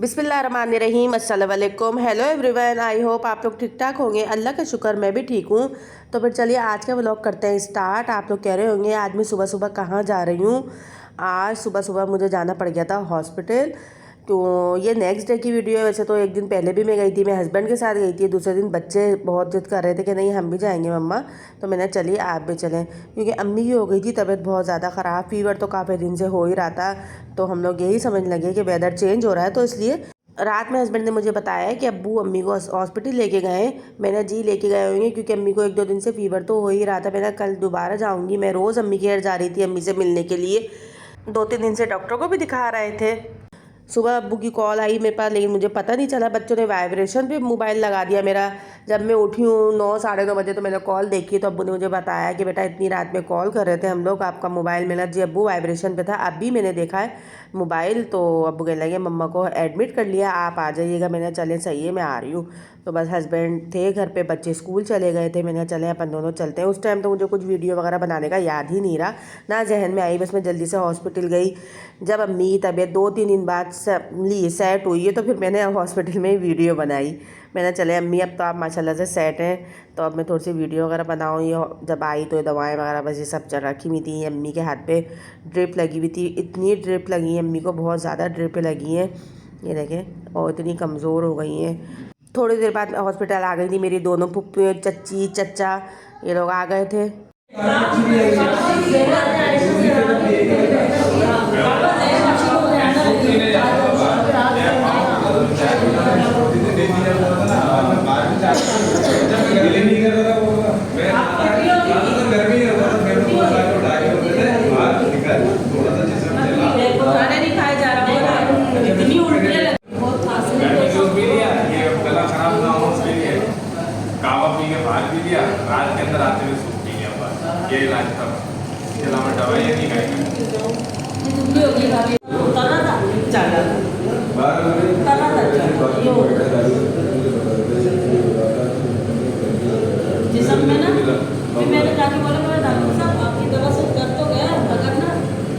बिस्मिल्लाहिर्रहमानिर्रहीम, अस्सलाम वालेकुम। हेलो एवरीवन, आई होप आप लोग ठीक ठाक होंगे। अल्लाह का शुक्र मैं भी ठीक हूँ। तो फिर चलिए आज का व्लॉग करते हैं स्टार्ट। आप लोग कह रहे होंगे आज मैं सुबह सुबह कहाँ जा रही हूँ। आज सुबह सुबह मुझे जाना पड़ गया था हॉस्पिटल। तो ये नेक्स्ट डे की वीडियो है। वैसे तो एक दिन पहले भी मैं गई थी, मैं हस्बैंड के साथ गई थी। दूसरे दिन बच्चे बहुत जिद कर रहे थे कि नहीं हम भी जाएंगे मम्मा, तो मैंने चलिए आप भी चलें, क्योंकि अम्मी की हो गई थी तबीयत बहुत ज़्यादा ख़राब। फीवर तो काफ़ी दिन से हो ही रहा था, तो हम लोग यही समझ लगे कि वेदर चेंज हो रहा है, तो इसलिए रात में हस्बैंड ने मुझे बताया कि अब्बू अम्मी को हॉस्पिटल लेके गए। मैंने जी लेके गए होंगे, क्योंकि अम्मी को एक दो दिन से फीवर तो हो ही रहा था। मैंने कल दोबारा जाऊंगी। मैं रोज़ अम्मी के घर जा रही थी अम्मी से मिलने के लिए। 2-3 दिन से डॉक्टर को भी दिखा रहे थे। सुबह अब्बू की कॉल आई मेरे पास, लेकिन मुझे पता नहीं चला। बच्चों ने वाइब्रेशन पे मोबाइल लगा दिया मेरा। जब मैं उठी हूँ 9-9:30 बजे, तो मैंने कॉल देखी तो अब्बू ने मुझे बताया कि बेटा इतनी रात में कॉल कर रहे थे हम लोग, आपका मोबाइल मिला। जी अब्बू वाइब्रेशन पे था, अब भी मैंने देखा है मोबाइल। तो अब्बू कहने लगे मम्मा को एडमिट कर लिया, आप आ जाइएगा। मैंने चले सही है मैं आ रही हूँ। तो बस हस्बैंड थे घर पे, बच्चे स्कूल चले गए थे। मैंने चले अपन दोनों चलते हैं। उस टाइम तो मुझे कुछ वीडियो वगैरह बनाने का याद ही नहीं रहा, ना जहन में आई। बस मैं जल्दी से हॉस्पिटल गई। जब अम्मी की तबीयत 2-3 दिन बाद सेट हुई है, तो फिर मैंने हॉस्पिटल में ही वीडियो बनाई। मैंने चले अम्मी अब तो आप माशाल्लाह से सेट हैं, तो अब मैं थोड़ी सी वीडियो वगैरह बनाऊँ। ये जब आई तो ये दवाएँ वगैरह बस ये सब चल रखी हुई थी। अम्मी के हाथ पे ड्रिप लगी हुई थी, इतनी ड्रिप लगी है अम्मी को, बहुत ज़्यादा ड्रिप लगी हैं, ये देखें, और इतनी कमज़ोर हो गई हैं। थोड़ी देर बाद हॉस्पिटल आ गई थी मेरी दोनों पुप्पी, चच्ची चचा, ये लोग आ गए थे। रात के अंदर आते हुए सूख पी लिया, ये इलाज था। इसके अलावा दवाइयाँ नहीं खाई। जिसम में ना फिर मैंने जाके बोला डॉक्टर साहब आपकी दवा से कर तो गया, मगर ना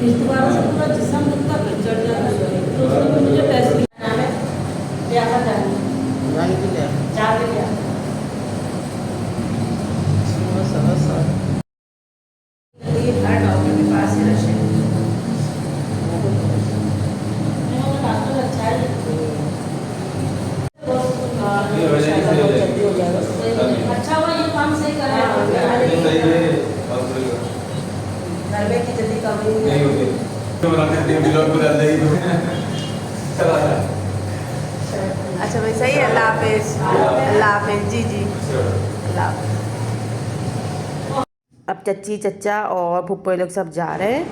इस दोबारा से पूरा जिसम दुखता चढ़ जाता है। तो उसने मुझे टेस्ट किया है, क्या था चार लिया डॉक्टर के पास ही रखे। डॉक्टर अच्छा है, अच्छा हुआ ये काम सही कर रहे हैं। घर में की जल्दी कमी नहीं होती। अच्छा भाई सही है, अल्लाह हाफिज़। अल्लाह हाफिज़ जी जी, अल्लाह हाफिज़। अब चच्ची चचा और फुप्पो लोग सब जा रहे हैं।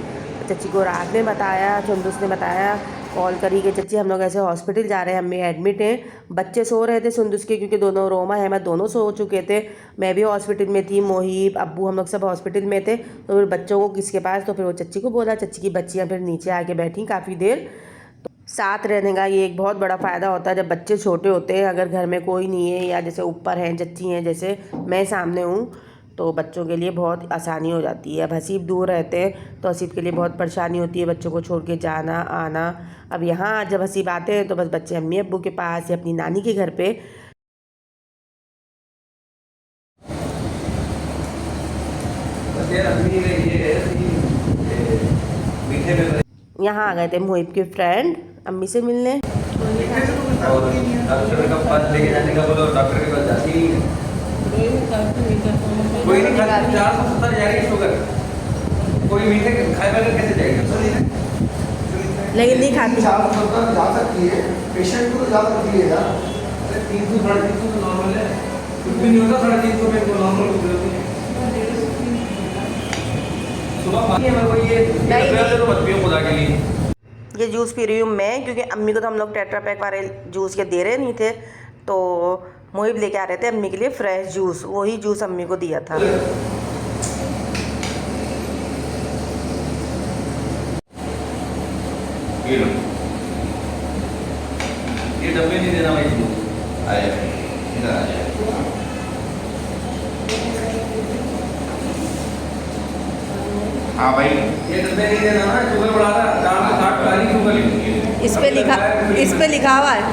चच्ची को रात में बताया, सुंदुस ने बताया, कॉल करी कि चच्ची हम लोग ऐसे हॉस्पिटल जा रहे हैं, अम्मी एडमिट हैं। बच्चे सो रहे थे सुंदुस के, क्योंकि दोनों रोमा अहमद दोनों सो चुके थे। मैं भी हॉस्पिटल में थी, मोहिब अब्बू हम लोग सब हॉस्पिटल में थे। तो फिर बच्चों को किसके पास, तो फिर वो चच्ची को बोला। चच्ची की बच्चियाँ फिर नीचे आके बैठी काफ़ी देर। तो साथ रहने का ये एक बहुत बड़ा फ़ायदा होता है जब बच्चे छोटे होते हैं। अगर घर में कोई नहीं है, या जैसे ऊपर हैं चच्ची हैं, जैसे मैं सामने हूँ, तो बच्चों के लिए बहुत आसानी हो जाती है। अब हसीब दूर रहते हैं तो हसीब के लिए बहुत परेशानी होती है बच्चों को छोड़ के जाना आना। अब यहाँ जब हसीब आते हैं तो बस बच्चे अम्मी अब्बू के पास या अपनी नानी के घर पे। यहाँ आ गए थे मोहिब के फ्रेंड अम्मी से मिलने। कोई नहीं खाता, 470 जा रही शुगर, कोई मीठे खाए बगैर कैसे जाएगा? लेकिन नहीं खाती। 470 जा सकती है, पेशेंट को ज़्यादा तकलीफ है। 300 350 तो नॉर्मल है, कुछ भी नहीं होता। 350 में तो नॉर्मल होती है। सुबह पानी है वो ये तो बच्चियों खुदा के लिए ये जूस पी रही हूँ मैं, क्योंकि अम्मी को तो हम लोग टेट्रा पैक वाले जूस के दे रहे नहीं थे, तो मोहिब लेके आ रहे थे अम्मी के लिए फ्रेश जूस, वही जूस अम्मी को दिया था। ये डब्बे नहीं देना भाई, आया इधर आ जाए। हाँ भाई, ये डब्बे नहीं देना ना, शुगर बढ़ा रहा है, 460 शुगर लिखी है। इस पे लिखा हुआ है।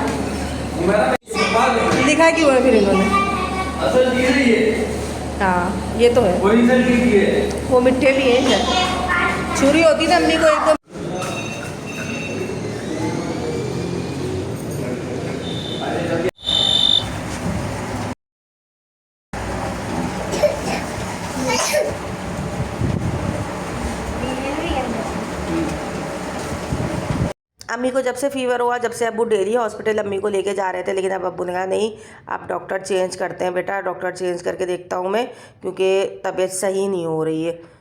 लिखा क्यों है फिर इन्होंने? असल चीज है ये। हाँ ये तो है, ओरिजिनल चीज ये। वो मिठे भी हैं। छुरी होती ना अम्मी को एकदम। अम्मी को जब से फीवर हुआ, जब से अब्बू डेली हॉस्पिटल अम्मी को लेके जा रहे थे, लेकिन अब अब्बू ने कहा नहीं, आप डॉक्टर चेंज करते हैं बेटा, डॉक्टर चेंज करके देखता हूँ मैं, क्योंकि तबीयत सही नहीं हो रही है।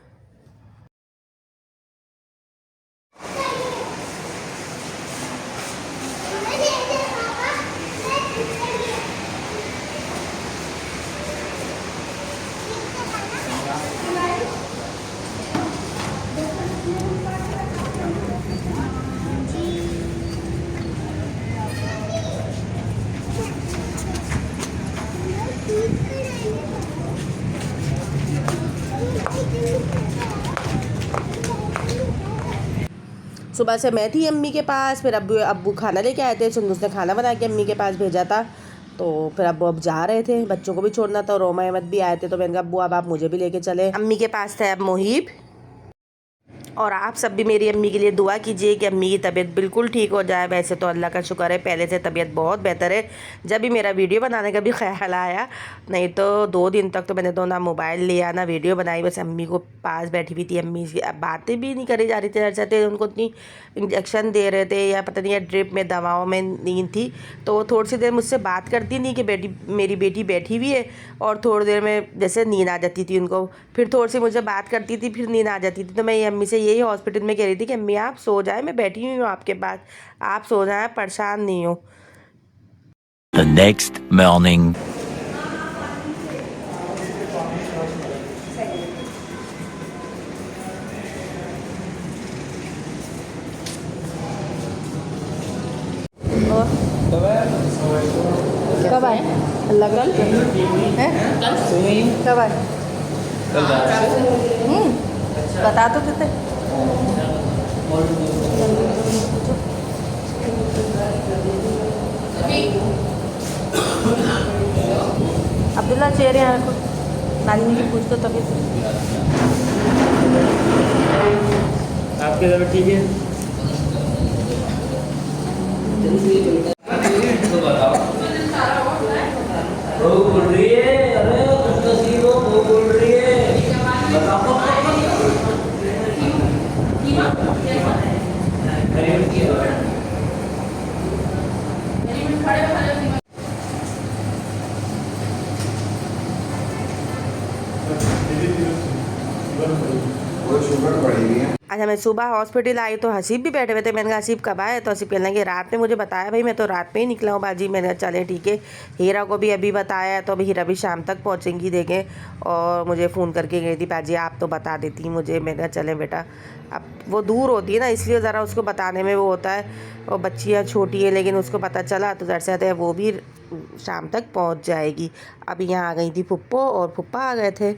सुबह से मैं थी अम्मी के पास, फिर अब्बू खाना लेके आए थे, सुंदुस ने खाना बना के अम्मी के पास भेजा था, तो फिर अब्बू अब जा रहे थे, बच्चों को भी छोड़ना था, रोमा अहमद भी आए थे, तो मैंने कहा अब्बू अब आप मुझे भी लेके चले। अम्मी के पास थे अब मोहिब, और आप सब भी मेरी अम्मी के लिए दुआ कीजिए कि अम्मी की तबीयत बिल्कुल ठीक हो जाए। वैसे तो अल्लाह का शुक्र है पहले से तबीयत बहुत बेहतर है। जब भी मेरा वीडियो बनाने का भी ख्याल आया, नहीं तो 2 दिन तक तो मैंने तो ना मोबाइल लिया ना वीडियो बनाई, बस अम्मी को पास बैठी हुई थी। अम्मी से बातें भी नहीं करी जा रही थी, हर चाहते उनको इतनी इंजेक्शन दे रहे थे या पता नहीं या ड्रिप में दवाओं में नींद थी, तो वो थोड़ी सी देर मुझसे बात करती नहीं कि मेरी बेटी बैठी हुई है, और थोड़ी देर में जैसे नींद आ जाती थी उनको, फिर थोड़ी सी मुझे बात करती थी, फिर नींद आ जाती थी। तो मैं ये अम्मी से यही हॉस्पिटल में कह रही थी कि अम्मी आप सो जाए, मैं बैठी हुई हूँ आपके पास, आप सो जाए, परेशान नहीं हो। The next morning. कब आए? अल्लाह कल है, कब आए? बता तो देते। अब्दुल्ला चेहरे यहाँ रखो, नानी मुझे पूछ दो तभी। आपके घर ठीक है? तो बताओ। वो बोल रही है, अरे कुछ तो सी वो बोल रही है, बताओ। अच्छा, मैं सुबह हॉस्पिटल आई तो हसीब भी बैठे हुए थे। मैंने कहा हसीब कब आए? तो हसीब कहने लगे रात में मुझे बताया। भाई मैं तो रात में ही निकला हूँ बाजी। मैंने कहा चले ठीक है। हीरा को भी अभी बताया, तो अभी हीरा भी शाम तक पहुँचेंगी देखें, और मुझे फ़ोन करके गई थी बाजी आप तो बता देती मुझे। मैंने कहा चलें बेटा, अब वो दूर होती है ना, इसलिए ज़रा उसको बताने में वो होता है, और बच्चियाँ छोटी है, लेकिन उसको पता चला तो ज़र से आते हैं वो भी शाम तक पहुँच जाएगी। अभी यहाँ आ गई थी फुप्पो और फुप्पा आ गए थे।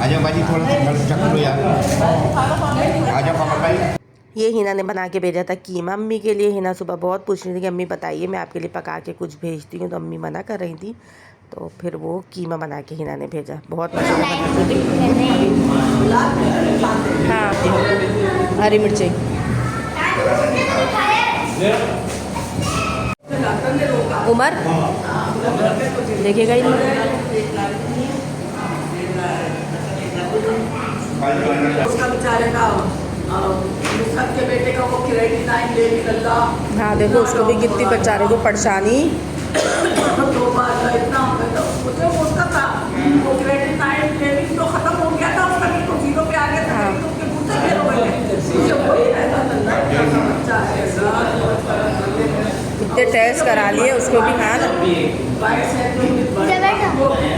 आजा बाजी, थोड़ा चक्कर लो यार, आजा पापा भाई। ये हिना ने बना के भेजा था कीमा अम्मी के लिए। हिना सुबह बहुत पूछ रही थी कि अम्मी बताइए मैं आपके लिए पका के कुछ भेजती हूँ, तो अम्मी मना कर रही थी, तो फिर वो कीमा बना के हिना ने भेजा। बहुत मज़ा आया। हाँ, हरी मिर्ची। उमर देखिएगा ही उसका बेचारे का के बेटे का वो क्रेडिट लाइन ले निकला। हाँ देखो उसको भी कितनी बेचारे को परेशानी। 2 बार का इतना हो गया, तो मुझे उसका था वो क्रेडिट लाइन लेनी तो खत्म हो गया था उसका, तो 0 पे आ गया था, तो उसके मुझसे फिर हो गए मुझे वही रहता था बच्चा है। कितने टेस्ट करा लिए उसको भी। हाँ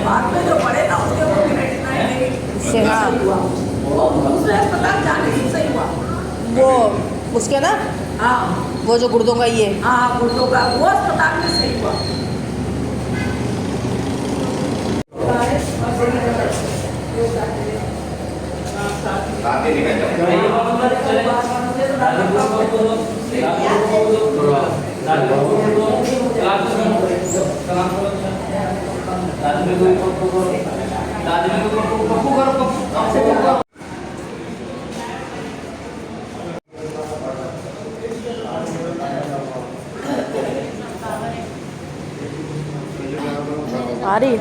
बाद में जो पड़े था उसके वो क्रेडिट लाइन से, हाँ वो दूसरे अस्पताल जाने से सही हुआ। वो उसके ना, हाँ वो जो गुर्दों का ये, हाँ गुर्दों का वो अस्पताल में सही हुआ। रात के निकल जाओ आ रही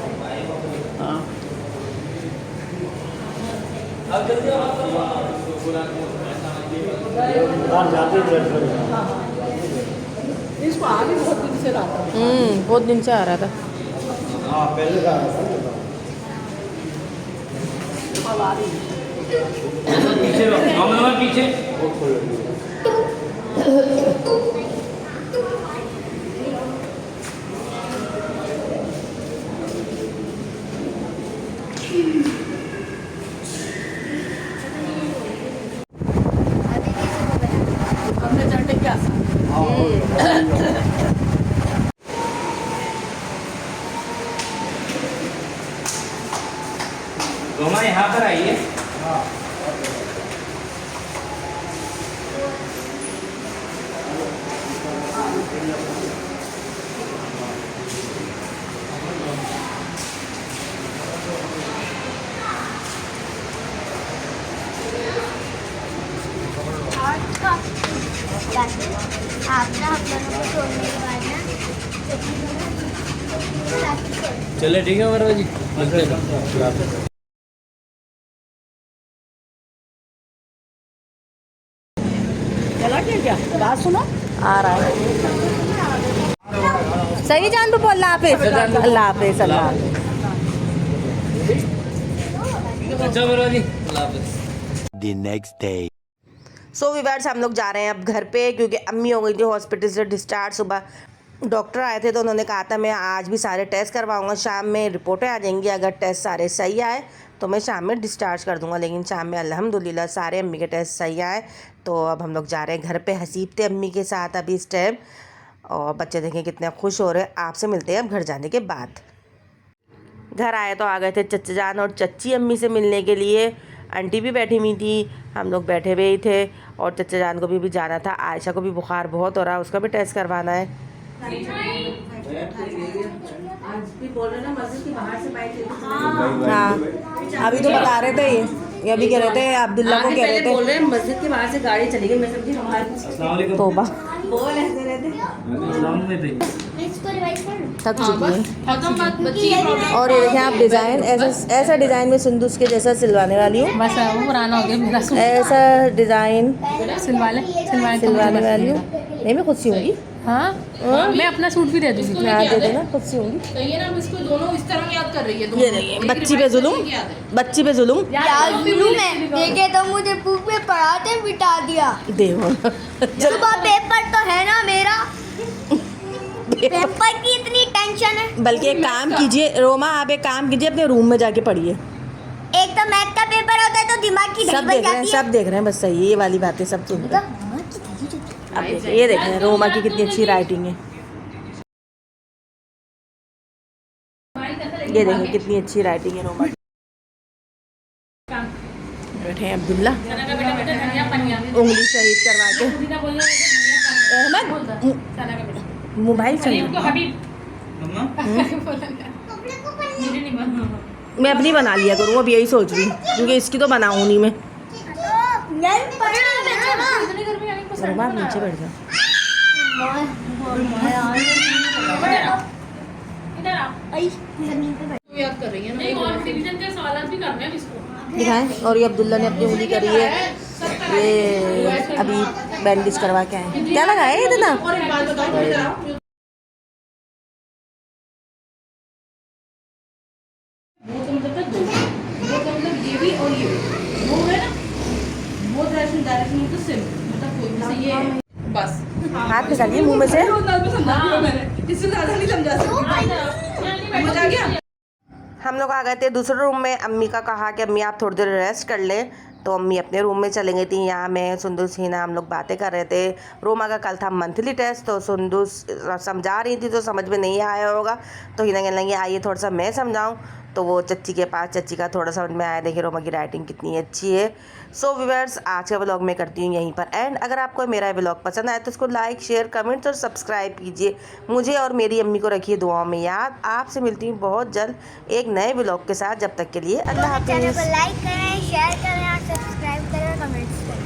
इसको आगे बहुत दिन से रहा था। बहुत दिन से आ रहा था। हाँ पहले का पीछे रहो पीछे हमने चढ़ने क्या रोमा यहाँ पर आइए आपने हम दोनों को छोड़ने के बाद ना चले ठीक है वर्मा जी चला क्या बात सुनो। आ रहा है सही जान तो अल्लाह हाफिज़ अल्लाह हाफिज़ अल्लाह अच्छा वर्मा जी The next day. So viewers हम लोग जा रहे हैं अब घर पे क्योंकि अम्मी हो गई थी हॉस्पिटल से डिस्चार्ज। सुबह डॉक्टर आए थे तो उन्होंने कहा था मैं आज भी सारे टेस्ट करवाऊंगा, शाम में रिपोर्टें आ जाएंगी, अगर टेस्ट सारे सही आए तो मैं शाम में डिस्चार्ज कर दूंगा। लेकिन शाम में अल्हम्दुलिल्लाह सारे अम्मी के टेस्ट सही आए। तो अब हम लोग जा रहे हैं घर पे। हसीब थे अम्मी के साथ अभी इस टाइम और बच्चे देखें कितने खुश हो रहे हैं। आपसे मिलते हैं अब घर जाने के बाद। घर आए तो आ गए थे चचा जान और चच्ची अम्मी से मिलने के लिए। आंटी भी बैठी हुई थी, हम लोग बैठे हुए ही थे और चचा जान को भी जाना था। आयशा को भी बुखार बहुत हो रहा है, उसका भी टेस्ट करवाना है। आज भी बोल रहे ना मस्जिद के बाहर से बाइक लेके हाँ अभी तो बता रहे थे ये अभी कह रहे थे अब्दुल्ला को कह रहे थे बोल रहे हैं मस्जिद के बाहर से गाड़ी चली गई। मैं समझी हमारे तोबा बोल ऐसे रहते इसको रिवाइज कर लो। थक चुकी है। खत्म बात बच्ची और ये देखें आप डिज़ाइन ऐसा डिज़ाइन में सिंदूस के जैसा सिलवाने वाली हूँ। बस वो पुराना हो गया मेरा सूट ऐसा डिज़ाइन सिलवाने सिलवाने वाली हूँ। नहीं मैं खुद सी हूँगी। हाँ मैं अपना सूट भी दे दूँगी। हाँ दे देना, खुद सी हूँगी। तो ये ना हम इसको दोनों इस तरह याद कर रही है। ये देखिए बच्ची पे जुलूम, बच्ची पे जुलूम यार जुलूम है, देखे तो मुझे बुक में पढ़ाते बिठा दिया। देवो सुबह पेपर तो है ना मेरा, पेपर की इतनी टेंशन है। बल्कि एक काम कीजिए रोमा, आप एक काम कीजिए अपने रूम में जाके पढ़िए। एक तो मैथ का पेपर होता है तो दिमाग की सब धड़कन देख रहे हैं, जाती है। सब देख रहे हैं, बस सही है ये वाली बातें सब सुन रहे हैं। अब देखिए ये देख रहे हैं रोमा की कितनी अच्छी राइटिंग है। ये देखिए कितनी अच्छी राइटिंग है रोमा की। बैठे हैं अब्दुल्ला उंगली शहीद करवा के। अहमद मोबाइल चल मैं अपनी बना लिया करूँ, अब यही सोच रही हूँ क्योंकि इसकी तो बनाऊँ नहीं मैं। रोमा आप नीचे बैठ जाओ। याद कर रही है ना और डिवीजन के सवाल भी करने हैं इसको दिखाएं। और ये अब्दुल्ला ने अपनी उंगली करी है, ये अभी बैंडेज करवा के आए। क्या लगा है इतना? और एक बात बताओ इधर आओ। वो तो मतलब दो, वो तो मतलब ये भी और ये भी वो है ना, वो डायरेक्शन तो सेम मतलब कोई भी से ये बस हाथ निकालिए मुंह में से। इससे ज्यादा नहीं समझा सकती। मजा आ गया। हम लोग आ गए थे दूसरे रूम में। अम्मी का कहा कि अम्मी आप थोड़ी देर रेस्ट कर लें, तो अम्मी अपने रूम में चली गई थी। यहाँ मैं सुंदूस हिना हम लोग बातें कर रहे थे। रोमा का कल था मंथली टेस्ट, तो सुंदूस समझा रही थी तो समझ में नहीं आया होगा, तो हिना कहने लगी आइए थोड़ा सा मैं समझाऊँ। तो वो चच्ची के पास, चच्ची का थोड़ा समझ में आया। देखिए रोमा की राइटिंग कितनी अच्छी है। सो व्यूअर्स, आज का व्लॉग मैं करती हूँ यहीं पर एंड। अगर आपको मेरा व्लॉग पसंद आए तो उसको लाइक, शेयर, कमेंट्स और सब्सक्राइब कीजिए। मुझे और मेरी अम्मी को रखिए दुआओं में याद। आपसे मिलती हूँ बहुत जल्द एक नए व्लॉग के साथ। जब तक के लिए अल्लाह चैनल हाफिज़। को लाइक करें, शेयर करें और सब्सक्राइब करें, कमेंट्स करें।